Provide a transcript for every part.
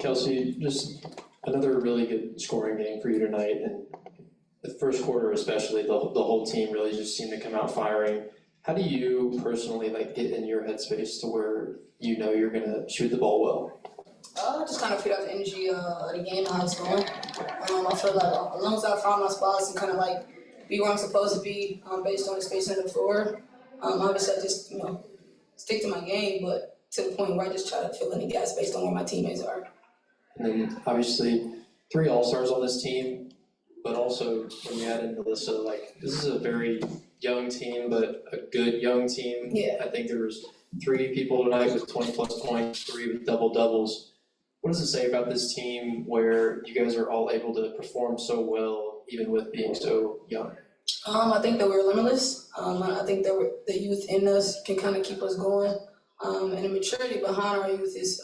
Kelsey, just another really good scoring game for you tonight, and the first quarter especially, the whole team really just seemed to come out firing. How do you personally like get in your headspace to where you know you're gonna shoot the ball well? Just kind of feed off the energy of the game and how it's going. I feel like as long as I find my spots and kind of like be where I'm supposed to be based on the space on the floor, obviously I just, stick to my game, but to the point where I just try to fill in the gaps based on where my teammates are. And then obviously 3 All-Stars on this team, but also when you add in Melissa, like this is a very young team, but a good young team. Yeah. I think there was 3 people tonight with 20 plus points, 3 with double doubles. What does it say about this team where you guys are all able to perform so well, even with being so young? I think that we're limitless. I think that the youth in us can kind of keep us going. And the maturity behind our youth is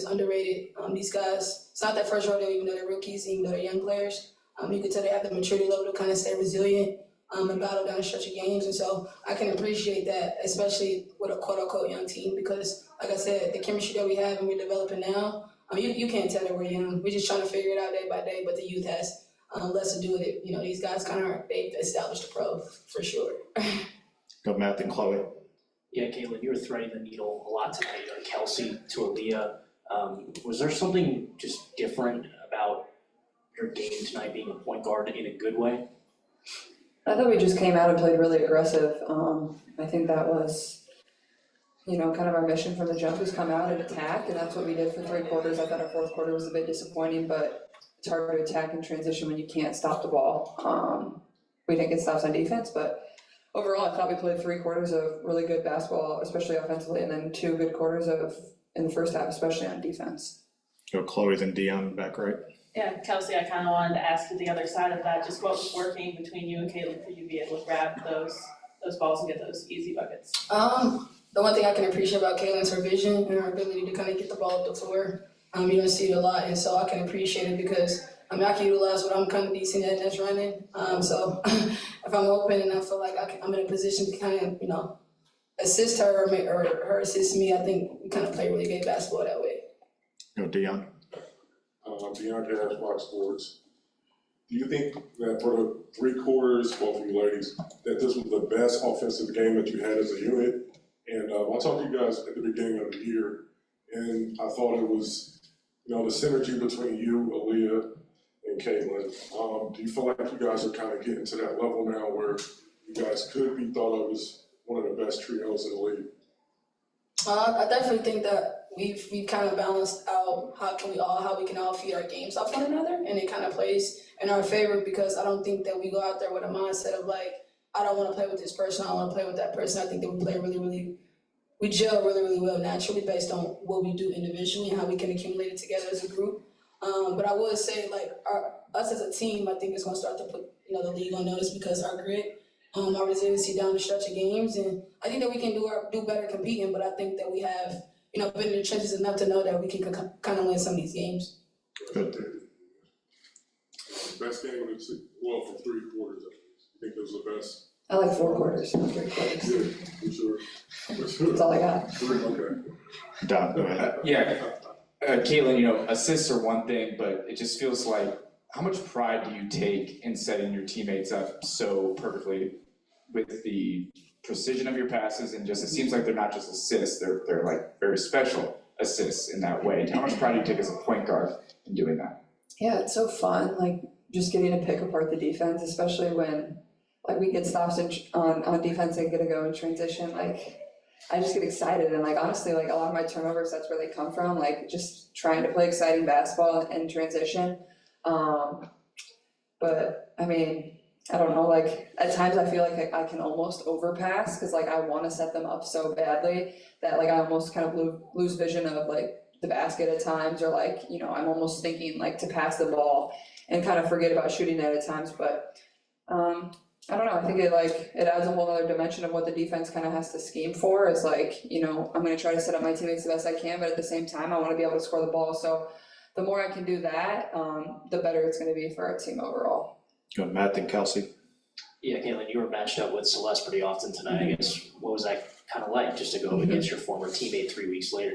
underrated. These guys, it's not that first rodeo, even though they're rookies, even though they're young players. You can tell they have the maturity level to kind of stay resilient and battle down a stretch of games. And so I can appreciate that, especially with a quote-unquote young team, because like I said, the chemistry that we have and we're developing now, you can't tell that we're young. We're just trying to figure it out day by day, but the youth has less to do with it. These guys they've established a pro for sure. Go Matt and Chloe. Yeah, Caitlin, you were threading the needle a lot tonight on Kelsey to Aaliyah. Was there something just different about your game tonight being a point guard in a good way? I thought we just came out and played really aggressive. I think that was, kind of our mission from the jump was come out and attack, and that's what we did for 3 quarters. I thought our 4th quarter was a bit disappointing, but it's hard to attack and transition when you can't stop the ball. We didn't get stops on defense, but overall, I thought we played 3 quarters of really good basketball, especially offensively, and then 2 good quarters in the first half, especially on defense. Go Chloe, then Dion back right. Yeah, Kelsey, I kind of wanted to ask you the other side of that, just what was working between you and Caitlin for you to be able to grab those balls and get those easy buckets? The one thing I can appreciate about Kayla is her vision and her ability to kind of get the ball up the floor. You don't see it a lot, and so I can appreciate it because I can utilize what I'm kind of decent at, and that's running. So if I'm open and I feel like I'm in a position to kind of, assist her or her assist me, I think we kind of play really good basketball that way. Go Dion. Dion Cash, Fox Sports. Do you think that for the 3 quarters, both of you ladies, that this was the best offensive game that you had as a unit? And I talked to you guys at the beginning of the year, and I thought it was, the synergy between you, Aaliyah, and Caitlin. Do you feel like you guys are kind of getting to that level now where you guys could be thought of as one of the best trios in the league? I definitely think that we've kind of balanced out how we can all feed our games off one another, and it kind of plays in our favor because I don't think that we go out there with a mindset of like, I don't want to play with this person, I don't want to play with that person. I think that we gel really, really well naturally based on what we do individually and how we can accumulate it together as a group. But I would say us as a team, I think is going to start to put the league on notice because our grit, our resiliency down the stretch of games, and I think that we can do better competing. But I think that we have been in the trenches enough to know that we can kind of win some of these games. Good. Best game of the for 3 quarters. I think it was the best. I like 4 quarters, 3 quarters. Yeah, for sure. That's all I got. Okay. Don, go ahead. Caitlin, assists are one thing, but it just feels like, how much pride do you take in setting your teammates up so perfectly with the precision of your passes, and just, it seems like they're not just assists, they're like very special assists in that way. How much pride do you take as a point guard in doing that? Yeah, it's so fun, just getting to pick apart the defense, especially when we get stops on defense and get to go in transition. I just get excited, and honestly, a lot of my turnovers, that's where they come from, just trying to play exciting basketball in transition. But I don't know, at times I feel like I can almost overpass because I want to set them up so badly that I almost kind of lose vision of the basket at times, or I'm almost thinking to pass the ball and kind of forget about shooting it at times. But I don't know, I think it adds a whole other dimension of what the defense kind of has to scheme for. Is I'm going to try to set up my teammates the best I can, but at the same time I want to be able to score the ball. So the more I can do that, the better it's going to be for our team overall. Go Matt and Kelsey. Yeah, Caitlin, you were matched up with Celeste pretty often tonight. I guess, what was that kind of like, just to go against your former teammate 3 weeks later?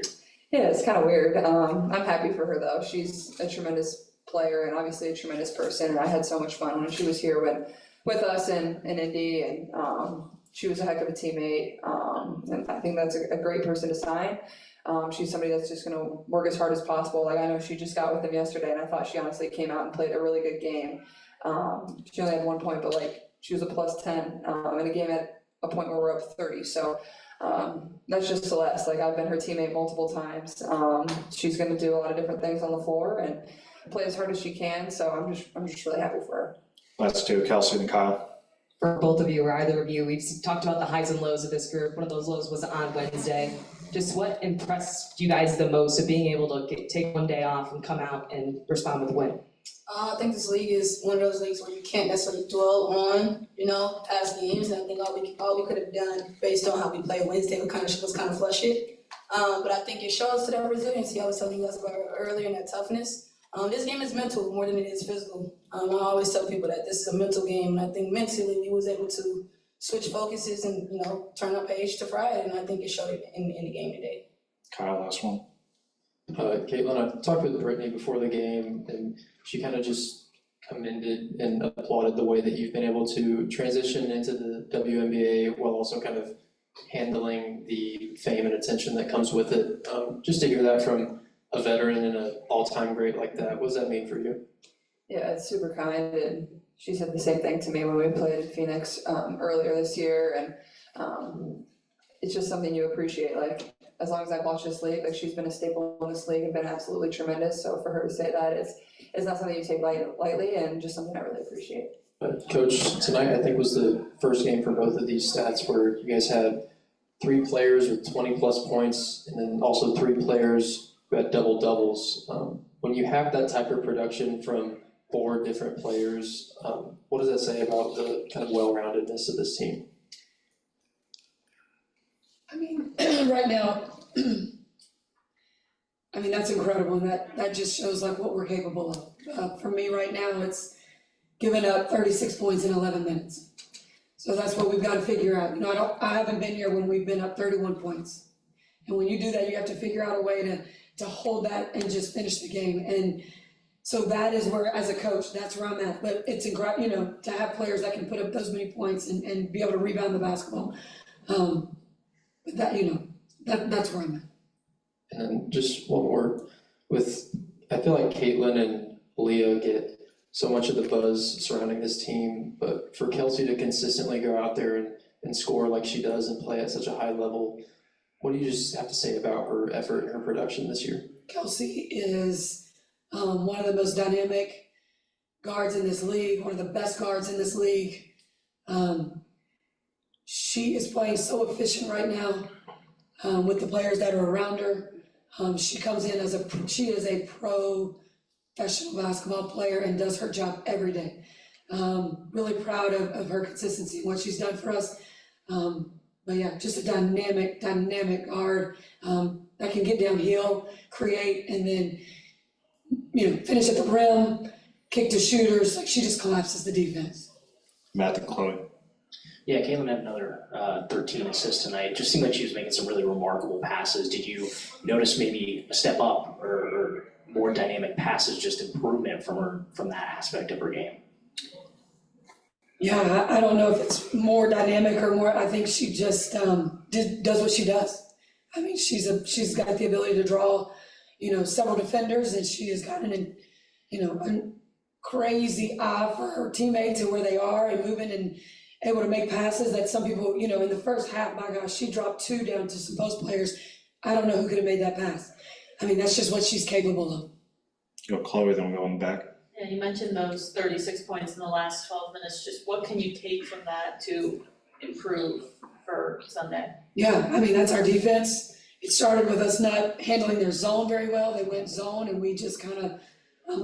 Yeah, it's kind of weird. I'm happy for her though. She's a tremendous player and obviously a tremendous person. And I had so much fun when she was here with us in Indy, and she was a heck of a teammate. And I think that's a great person to sign. She's somebody that's just going to work as hard as possible. Like I know she just got with them yesterday, and I thought she honestly came out and played a really good game. She only had 1 point, but like she was a +10 in a game at a point where we're up 30. So. That's just Celeste. Like I've been her teammate multiple times. She's going to do a lot of different things on the floor and play as hard as she can. So I'm just really happy for her. Let's do Kelsey and Kyle. For both of you or either of you, we've talked about the highs and lows of this group. One of those lows was on Wednesday. Just what impressed you guys the most of being able to take one day off and come out and respond with a win? I think this league is one of those leagues where you can't necessarily dwell on, past games. And I think all we could have done based on how we played Wednesday was kind of flush it. But I think it shows to that resiliency I was telling you guys about earlier, and that toughness. This game is mental more than it is physical. I always tell people that this is a mental game, and I think mentally we was able to switch focuses and turn our page to Friday, and I think it showed it in the game today. Kyle, last one. Caitlin, I talked with Brittany before the game, and she kind of just commended and applauded the way that you've been able to transition into the WNBA while also kind of handling the fame and attention that comes with it. Just to hear that from a veteran and an all-time great like that, what does that mean for you? Yeah, it's super kind, and she said the same thing to me when we played in Phoenix earlier this year, and it's just something you appreciate. Like as long as I've watched this league, like she's been a staple in this league and been absolutely tremendous. So for her to say that is not something you take lightly, and just something I really appreciate. Coach, tonight I think was the first game for both of these stats where you guys had 3 players with 20+ points, and then also 3 players who had double doubles. When you have that type of production from 4 different players, what does that say about the kind of well-roundedness of this team? I mean, right now, I mean, that's incredible, and that just shows like what we're capable of. For me right now, it's giving up 36 points in 11 minutes. So that's what we've got to figure out. I haven't been here when we've been up 31 points. And when you do that, you have to figure out a way to hold that and just finish the game. And so that is where, as a coach, that's where I'm at. But it's incredible, to have players that can put up those many points and be able to rebound the basketball. But that, that's where I'm at. And then just one more I feel like Caitlin and Leah get so much of the buzz surrounding this team, but for Kelsey to consistently go out there and score like she does and play at such a high level, what do you just have to say about her effort and her production this year? Kelsey is one of the most dynamic guards in this league, one of the best guards in this league. She is playing so efficient right now with the players that are around her. She comes in she is a professional basketball player and does her job every day. Really proud of her consistency and what she's done for us. But yeah, just a dynamic guard that can get downhill, create, and then finish at the rim, kick to shooters. Like she just collapses the defense. Matt and Chloe. Yeah, Caitlin had another 13 assists tonight. Just seemed like she was making some really remarkable passes. Did you notice maybe a step up or more dynamic passes, just improvement from that aspect of her game? Yeah, I don't know if it's more dynamic or more. I think she just does what she does. I mean, she's got the ability to draw, several defenders, and she has got a crazy eye for her teammates and where they are and moving and able to make passes that some people, in the first half, my gosh, she dropped 2 down to some post players. I don't know who could have made that pass. I mean, that's just what she's capable of. Go Chloe, then we'll go in the back. Yeah, you mentioned those 36 points in the last 12 minutes. Just what can you take from that to improve for Sunday? Yeah, I mean, that's our defense. It started with us not handling their zone very well. They went zone and we just kind of,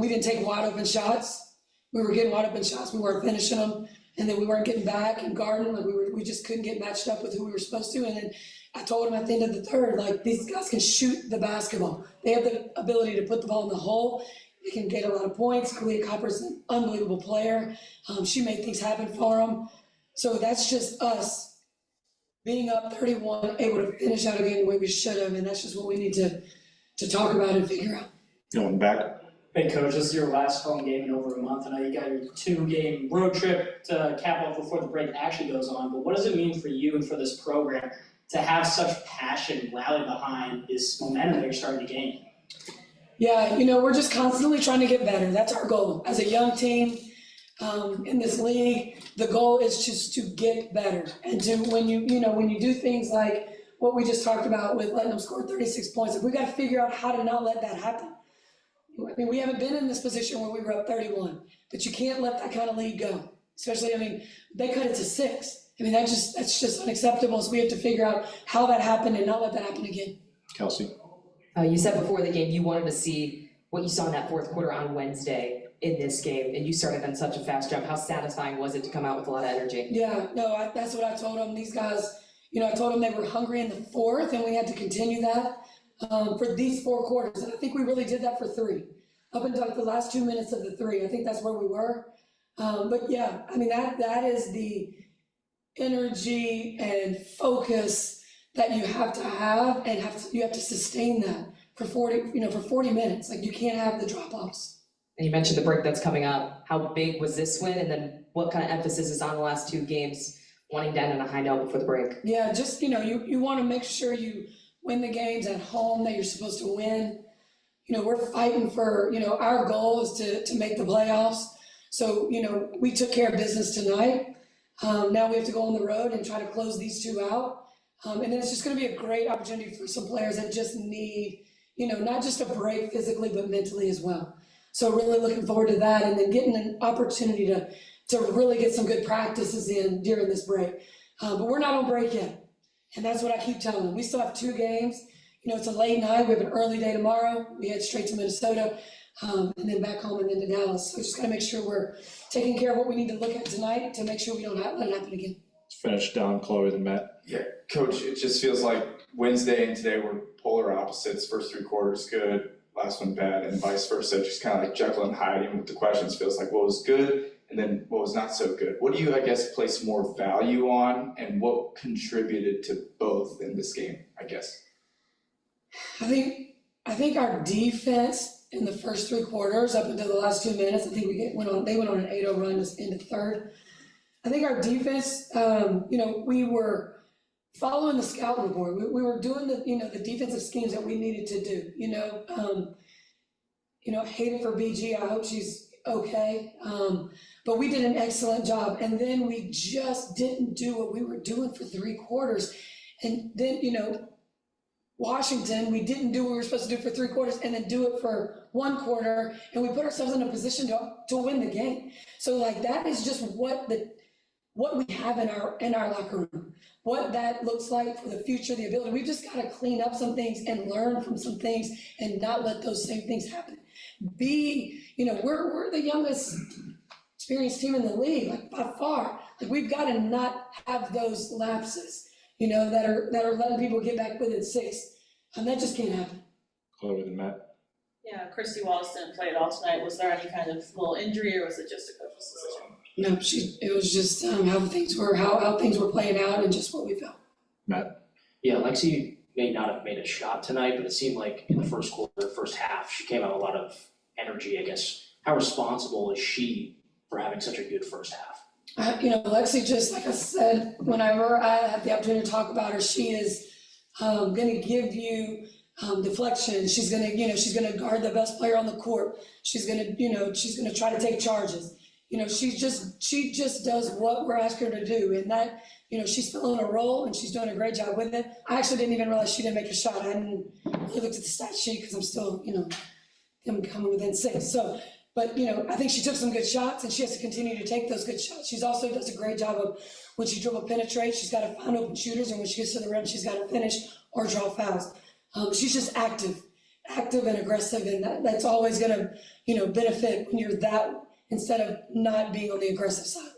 we didn't take wide open shots. We were getting wide open shots, we weren't finishing them. And then we weren't getting back and guarding, like we just couldn't get matched up with who we were supposed to. And then I told him at the end of the third, like these guys can shoot the basketball. They have the ability to put the ball in the hole. They can get a lot of points. Kalia Copper's an unbelievable player. She made things happen for them. So that's just us being up 31, able to finish out a game the way we should have. And that's just what we need to to talk about and figure out. Going back, Hey, Coach, this is your last home game in over a month. I know you got your 2-game road trip to cap off before the break actually goes on, but what does it mean for you and for this program to have such passion rally behind this momentum that you're starting to gain? Yeah, we're just constantly trying to get better. That's our goal. As a young team in this league, the goal is just to get better. And to when you do things like what we just talked about with letting them score 36 points, we got to figure out how to not let that happen. I mean, we haven't been in this position where we were up 31, but you can't let that kind of lead go. Especially, they cut it to 6. That's just unacceptable. So we have to figure out how that happened and not let that happen again. Kelsey. You said before the game you wanted to see what you saw in that fourth quarter on Wednesday in this game, and you started on such a fast jump. How satisfying was it to come out with a lot of energy? Yeah, no, that's what I told them. These guys, I told them they were hungry in the fourth, and we had to continue that for these 4 quarters. And I think we really did that for 3. Up until the last 2 minutes of the 3, I think that's where we were. But yeah, that is the energy and focus that you have to have, and you have to sustain that for 40 minutes. Like, you can't have the drop-offs. And you mentioned the break that's coming up. How big was this win, and then what kind of emphasis is on the last 2 games, wanting to end on a high note before the break? Yeah, just, you want to make sure you win the games at home that you're supposed to win. We're fighting for, our goal is to make the playoffs. So, we took care of business tonight. Now we have to go on the road and try to close these 2 out. And then it's just going to be a great opportunity for some players that just need, not just a break physically, but mentally as well. So really looking forward to that, and then getting an opportunity to really get some good practices in during this break. But we're not on break yet. And that's what I keep telling them. We still have 2 games. It's a late night. We have an early day tomorrow. We head straight to Minnesota, and then back home and then to Dallas. So we just got to make sure we're taking care of what we need to look at tonight to make sure we don't let it happen again. Let's finish down Chloe, then Matt. Yeah, Coach, it just feels like Wednesday and today were polar opposites. First 3 quarters good, last one bad, and vice versa. Just kind of like Jekyll and Hyde, even with the questions, feels like what was good and then what was not so good. What do you, I guess, place more value on, and what contributed to both in this game, I guess? I think our defense in the first 3 quarters, up until the last 2 minutes, I think they went on an 8-0 run into the third. I think our defense, we were following the scout report. We were doing the defensive schemes that we needed to do. Hate it for BG. I hope she's okay. But we did an excellent job. And then we just didn't do what we were doing for 3 quarters. And then, Washington, we didn't do what we were supposed to do for 3 quarters and then do it for 1 quarter. And we put ourselves in a position to win the game. So that is just what we have in our locker room, what that looks like for the future, the ability. We've just got to clean up some things and learn from some things and not let those same things happen. We're the youngest experienced team in the league, by far. We've got to not have those lapses, that are letting people get back within 6. And that just can't happen. Chloe, then Matt. Yeah, Christie Wallace didn't play at all tonight. Was there any kind of little injury, or was it just a coach's decision? No, it was just how things were playing out and just what we felt. Matt. Yeah, Lexi may not have made a shot tonight, but it seemed like in the first quarter, first half, she came out with a lot of energy, I guess. How responsible is she for having such a good first half? Lexi, just like I said, whenever I have the opportunity to talk about her, she is going to give you deflection. She's going to guard the best player on the court. She's going to try to take charges. She just does what we're asking her to do, and that, she's filling a role and she's doing a great job with it. I actually didn't even realize she didn't make a shot. I hadn't really looked at the stat sheet because I'm still, them coming within 6. So, but I think she took some good shots, and she has to continue to take those good shots. She's also does a great job of when she dribble penetrates, she's got to find open shooters, and when she gets to the rim, she's got to finish or draw fouls. She's just active and aggressive, and that's always going to, benefit when you're that, instead of not being on the aggressive side.